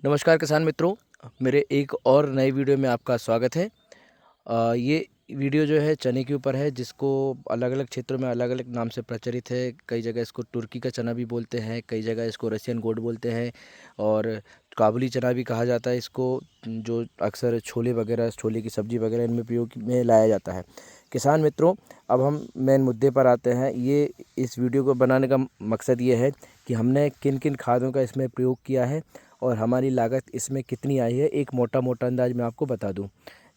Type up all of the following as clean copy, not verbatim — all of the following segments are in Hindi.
नमस्कार किसान मित्रों, मेरे एक और नए वीडियो में आपका स्वागत है। ये वीडियो जो है चने के ऊपर है, जिसको अलग-अलग क्षेत्रों में अलग-अलग नाम से प्रचलित है। कई जगह इसको तुर्की का चना भी बोलते हैं, कई जगह इसको रशियन गोट बोलते हैं और काबुली चना भी कहा जाता है इसको, जो अक्सर छोले वगैरह, छोले की सब्ज़ी वगैरह इनमें प्रयोग में लाया जाता है। किसान मित्रों, अब हम मेन मुद्दे पर आते हैं। इस वीडियो को बनाने का मकसद ये है कि हमने किन-किन खादों का इसमें प्रयोग किया है और हमारी लागत इसमें कितनी आई है, एक मोटा-मोटा अंदाज़ मैं आपको बता दूँ।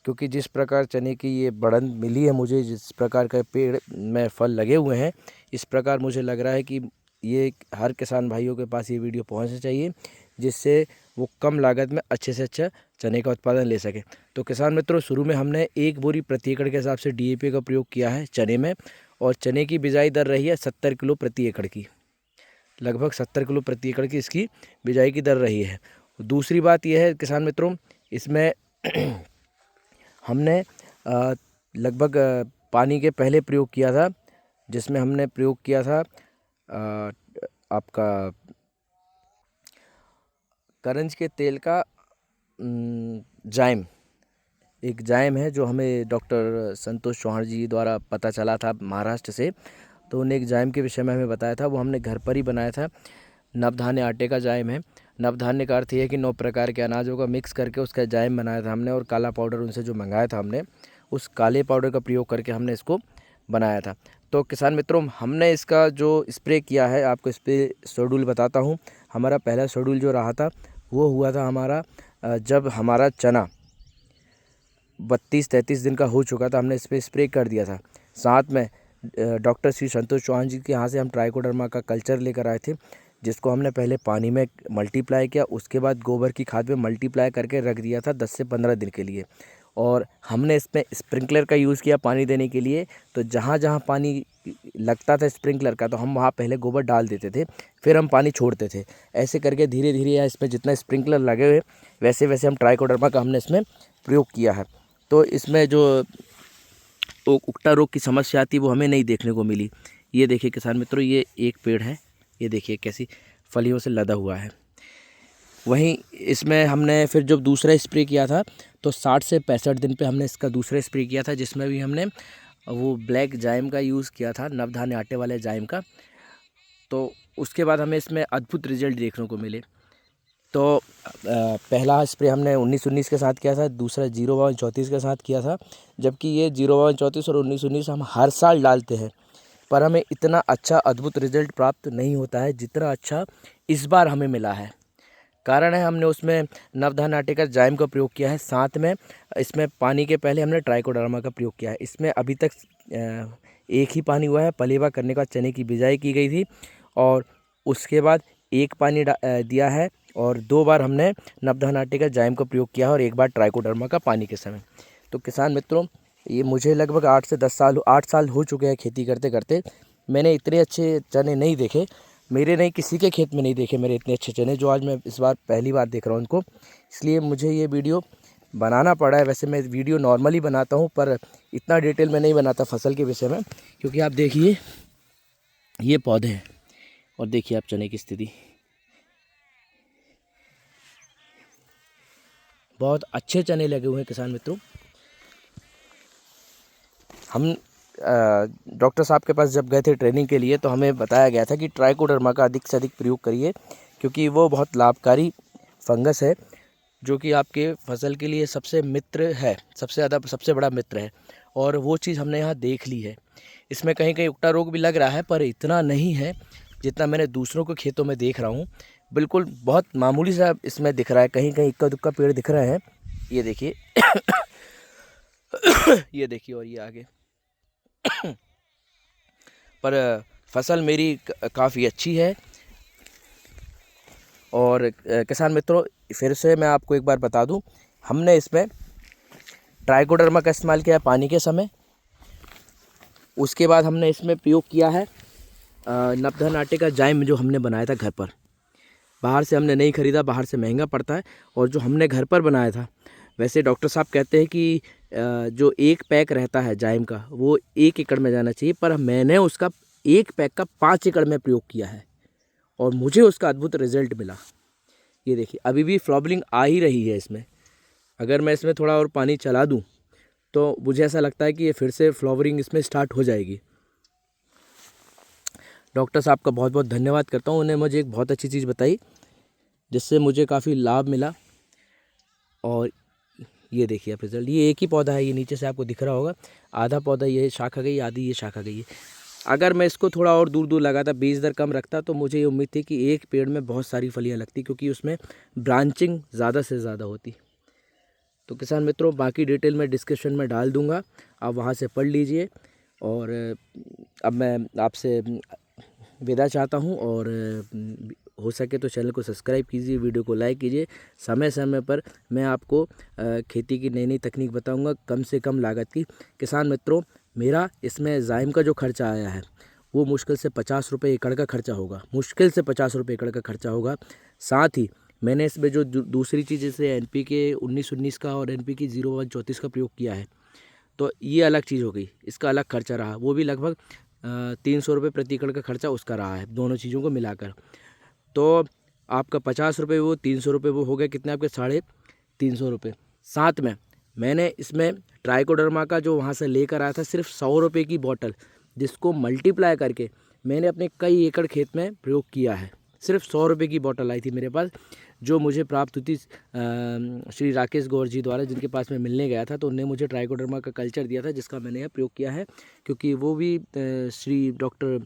क्योंकि जिस प्रकार चने की ये बढ़त मिली है मुझे, जिस प्रकार का पेड़ में फल लगे हुए हैं, इस प्रकार मुझे लग रहा है कि ये हर किसान भाइयों के पास ये वीडियो पहुंचना चाहिए, जिससे वो कम लागत में अच्छे से अच्छा चने का उत्पादन ले सकें। तो किसान मित्रों, शुरू में हमने 1 बोरी प्रति एकड़ के हिसाब से डीएपी का प्रयोग किया है चने में, और चने की बिजाई दर रही है 70 किलो प्रति एकड़ की। लगभग 70 किलो प्रति एकड़ की इसकी बिजाई की दर रही है। दूसरी बात यह है किसान मित्रों, इसमें हमने लगभग पानी के पहले प्रयोग किया था, जिसमें हमने प्रयोग किया था आपका करंज के तेल का जाइम। एक जाइम है जो हमें डॉक्टर संतोष चौहान जी द्वारा पता चला था महाराष्ट्र से। तो उन्हें एक जाइम के विषय में हमें बताया था, वो हमने घर पर ही बनाया था। नवधान्य आटे का जाइम है। नवधान्य का अर्थ ये है कि 9 प्रकार के अनाजों का मिक्स करके उसका जाइम बनाया था हमने, और काला पाउडर उनसे जो मंगाया था हमने, उस काले पाउडर का प्रयोग करके हमने इसको बनाया था। तो किसान मित्रों, हमने इसका जो स्प्रे किया है, आपको स्प्रे शेड्यूल बताता हूँ। हमारा पहला शेड्यूल जो रहा था वो हुआ था हमारा जब हमारा चना 32-33 दिन का हो चुका था, हमने इस पर स्प्रे कर दिया था। साथ में डॉक्टर श्री संतोष चौहान जी के यहाँ से हम ट्राइकोडर्मा का कल्चर लेकर आए थे, जिसको हमने पहले पानी में मल्टीप्लाई किया, उसके बाद गोबर की खाद में मल्टीप्लाई करके रख दिया था 10 से 15 दिन के लिए। और हमने इसमें स्प्रिंकलर का यूज़ किया पानी देने के लिए। तो जहाँ जहाँ पानी लगता था स्प्रिंकलर का, तो हम वहाँ पहले गोबर डाल देते थे, फिर हम पानी छोड़ते थे। ऐसे करके धीरे धीरे या इसमें जितना स्प्रिंकलर लगे हुए, वैसे वैसे हम ट्राइकोडर्मा का हमने इसमें प्रयोग किया है। तो इसमें जो उकटा रोग की समस्या आती है वो हमें नहीं देखने को मिली। ये देखिए किसान मित्रों, ये एक पेड़ है, ये देखिए कैसी फलियों से लदा हुआ है। वहीं इसमें हमने फिर जब दूसरा स्प्रे किया था, तो 60 से 65 दिन पे हमने इसका दूसरा स्प्रे किया था, जिसमें भी हमने वो ब्लैक जाइम का यूज़ किया था, नवधान्य आटे वाले जाइम का। तो उसके बाद हमें इसमें अद्भुत रिजल्ट देखने को मिले। तो पहला स्प्रे हमने 19-19 के साथ किया था, दूसरा 0-34 के साथ किया था। जबकि ये 0-34 और 19-19 हम हर साल डालते हैं, पर हमें इतना अच्छा अद्भुत रिजल्ट प्राप्त नहीं होता है जितना अच्छा इस बार हमें मिला है। कारण है, हमने उसमें नवधान्य आटे का जाइम का प्रयोग किया है, साथ में इसमें पानी के पहले हमने ट्राइकोडर्मा का प्रयोग किया है। इसमें अभी तक एक ही पानी हुआ है, पलेवा करने का चने की बिजाई की गई थी, और उसके बाद एक पानी दिया है, और 2 बार हमने नवधान्य आटे का जाइम का प्रयोग किया है, और 1 बार ट्राइकोडर्मा का पानी के समय। तो किसान मित्रों, ये मुझे लगभग 8 साल हो चुके हैं खेती करते करते। मैंने इतने अच्छे चने नहीं देखे, मेरे नहीं, किसी के खेत में नहीं देखे मेरे इतने अच्छे चने, जो आज मैं इस बार पहली बार देख रहा हूँ उनको। इसलिए मुझे ये वीडियो बनाना पड़ा है। वैसे मैं वीडियो नॉर्मली बनाता हूँ, पर इतना डिटेल में नहीं बनाता फसल के विषय में, क्योंकि आप देखिए ये पौधे हैं, और देखिए आप चने की स्थिति, बहुत अच्छे चने लगे हुए हैं किसान मित्रों। हम डॉक्टर साहब के पास जब गए थे ट्रेनिंग के लिए, तो हमें बताया गया था कि ट्राइकोडर्मा का अधिक से अधिक प्रयोग करिए, क्योंकि वो बहुत लाभकारी फंगस है, जो कि आपके फसल के लिए सबसे मित्र है, सबसे बड़ा मित्र है। और वो चीज़ हमने यहाँ देख ली है। इसमें कहीं कहीं उकटा रोग भी लग रहा है, पर इतना नहीं है जितना मैंने दूसरों के खेतों में देख रहा हूँ। बिल्कुल बहुत मामूली सा इसमें दिख रहा है, कहीं कहीं इक्का दुक्का पेड़ दिख रहे हैं। ये देखिए ये देखिए, और ये आगे पर फसल मेरी काफ़ी अच्छी है। और किसान मित्रों, फिर से मैं आपको एक बार बता दूं, हमने इसमें ट्राइकोडर्मा का इस्तेमाल किया है पानी के समय। उसके बाद हमने इसमें प्रयोग किया है नवधान्य आटे का जाइम, जो हमने बनाया था घर पर। बाहर से हमने नहीं ख़रीदा, बाहर से महंगा पड़ता है, और जो हमने घर पर बनाया था। वैसे डॉक्टर साहब कहते हैं कि जो 1 पैक रहता है जाइम का, वो 1 एकड़ में जाना चाहिए, पर मैंने उसका 1 पैक का 5 एकड़ में प्रयोग किया है, और मुझे उसका अद्भुत रिजल्ट मिला। ये देखिए अभी भी फ्लॉवरिंग आ ही रही है इसमें। अगर मैं इसमें थोड़ा और पानी चला दूं तो मुझे ऐसा लगता है कि ये फिर से फ्लॉवरिंग इसमें स्टार्ट हो जाएगी। डॉक्टर साहब का बहुत बहुत धन्यवाद करता हूँ, उन्होंने मुझे एक बहुत अच्छी चीज़ बताई जिससे मुझे काफ़ी लाभ मिला। और ये देखिए आप रिजल्ट, ये एक ही पौधा है, ये नीचे से आपको दिख रहा होगा, आधा पौधा ये शाखा गई, आधी ये शाखा गई है। अगर मैं इसको थोड़ा और दूर दूर लगाता, 20 दर कम रखता, तो मुझे ये उम्मीद थी कि एक पेड़ में बहुत सारी फलियाँ लगती, क्योंकि उसमें ब्रांचिंग ज़्यादा से ज़्यादा होती। तो किसान मित्रों, बाकी डिटेल मैं डिस्क्रिप्शन में डाल दूँगा, आप वहाँ से पढ़ लीजिए। और अब मैं आपसे विदा चाहता हूँ, और हो सके तो चैनल को सब्सक्राइब कीजिए, वीडियो को लाइक कीजिए। समय समय पर मैं आपको खेती की नई नई तकनीक बताऊंगा, कम से कम लागत की। किसान मित्रों, मेरा इसमें जाइम का जो खर्चा आया है वो मुश्किल से 50 रुपये एकड़ का खर्चा होगा, मुश्किल से 50 रुपये एकड़ का खर्चा होगा। साथ ही मैंने इसमें जो दूसरी चीज़ जैसे NPK 19-19 का और NPK 01-34 का प्रयोग किया है, तो ये अलग चीज़ हो गई, इसका अलग खर्चा रहा, वो भी लगभग 300 रुपये प्रति एकड़ का खर्चा उसका रहा है, दोनों चीज़ों को मिलाकर। तो आपका 50 रुपये वो, 300 रुपये वो हो गए, कितने आपके 350 रुपये। साथ में मैंने इसमें ट्राइकोडर्मा का जो वहाँ से लेकर आया था सिर्फ 100 रुपये की बॉटल, जिसको मल्टीप्लाई करके मैंने अपने कई एकड़ खेत में प्रयोग किया है। सिर्फ 100 रुपये की बॉटल आई थी मेरे पास, जो मुझे प्राप्त हुई थी श्री राकेश गौर जी द्वारा, जिनके पास मैं मिलने गया था। तो उन्होंने मुझे ट्राइकोडर्मा का कल्चर दिया था, जिसका मैंने यह प्रयोग किया है, क्योंकि वो भी श्री डॉक्टर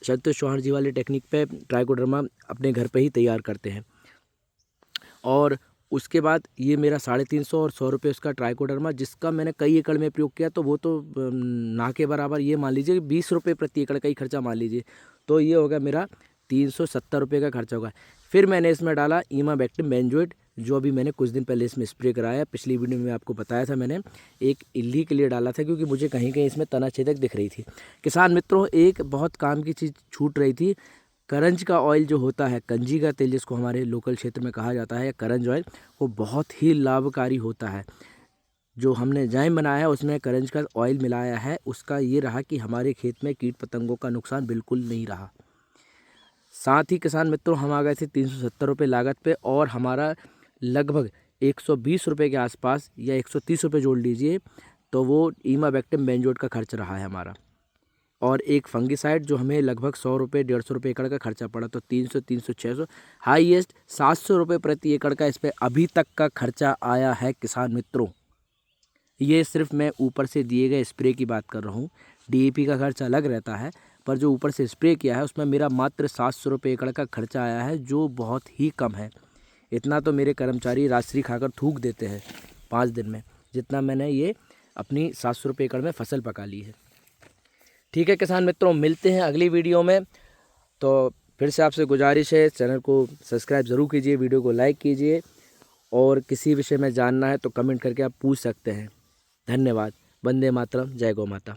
संतोष चौहान जी वाले टेक्निक पे ट्राइकोडर्मा अपने घर पे ही तैयार करते हैं। और उसके बाद ये मेरा 350 और 100 रुपये उसका ट्राइकोडर्मा, जिसका मैंने कई एकड़ में प्रयोग किया, तो वो तो ना के बराबर, ये मान लीजिए 20 रुपये प्रति एकड़ का ही खर्चा मान लीजिए, तो ये होगा मेरा 370 रुपये का खर्चा होगा। फिर मैंने इसमें डाला इमामेक्टिन बेंजोएट, जो अभी मैंने कुछ दिन पहले इसमें स्प्रे कराया। पिछली वीडियो में आपको बताया था, मैंने एक इल्ली के लिए डाला था, क्योंकि मुझे कहीं कहीं इसमें तना छेदक दिख रही थी। किसान मित्रों, एक बहुत काम की चीज़ छूट रही थी, करंज का ऑयल जो होता है, कंजी का तेल जिसको हमारे लोकल क्षेत्र में कहा जाता है, या करंज ऑयल, वो बहुत ही लाभकारी होता है। जो हमने जाइम बनाया है उसमें करंज का ऑयल मिलाया है, उसका ये रहा कि हमारे खेत में कीट पतंगों का नुकसान बिल्कुल नहीं रहा। साथ ही किसान मित्रों, हम आ गए थे 370 रुपये लागत पे, और हमारा लगभग 120 रुपये के आसपास या 130 रुपये जोड़ लीजिए, तो वो इमामेक्टिन बेंजोएट का खर्च रहा है हमारा। और एक फंगिसाइड जो हमें लगभग 100 रुपये 150 रुपये एकड़ का खर्चा पड़ा, तो 300 300 600 हाईएस्ट 700 रुपये प्रति एकड़ का इस पर अभी तक का खर्चा आया है। किसान मित्रों, ये सिर्फ मैं ऊपर से दिए गए स्प्रे की बात कर रहा हूँ। DAP का खर्चा अलग रहता है, पर जो ऊपर से स्प्रे किया है उसमें मेरा मात्र 700 रुपये एकड़ का खर्चा आया है, जो बहुत ही कम है। इतना तो मेरे कर्मचारी राजश्री खाकर थूक देते हैं 5 दिन में, जितना मैंने ये अपनी 700 रुपये एकड़ में फसल पका ली है। ठीक है किसान मित्रों, मिलते हैं अगली वीडियो में। तो फिर से आपसे गुजारिश है, चैनल को सब्सक्राइब ज़रूर कीजिए, वीडियो को लाइक कीजिए, और किसी विषय में जानना है तो कमेंट करके आप पूछ सकते हैं। धन्यवाद। वंदे मातरम। जय गौ माता।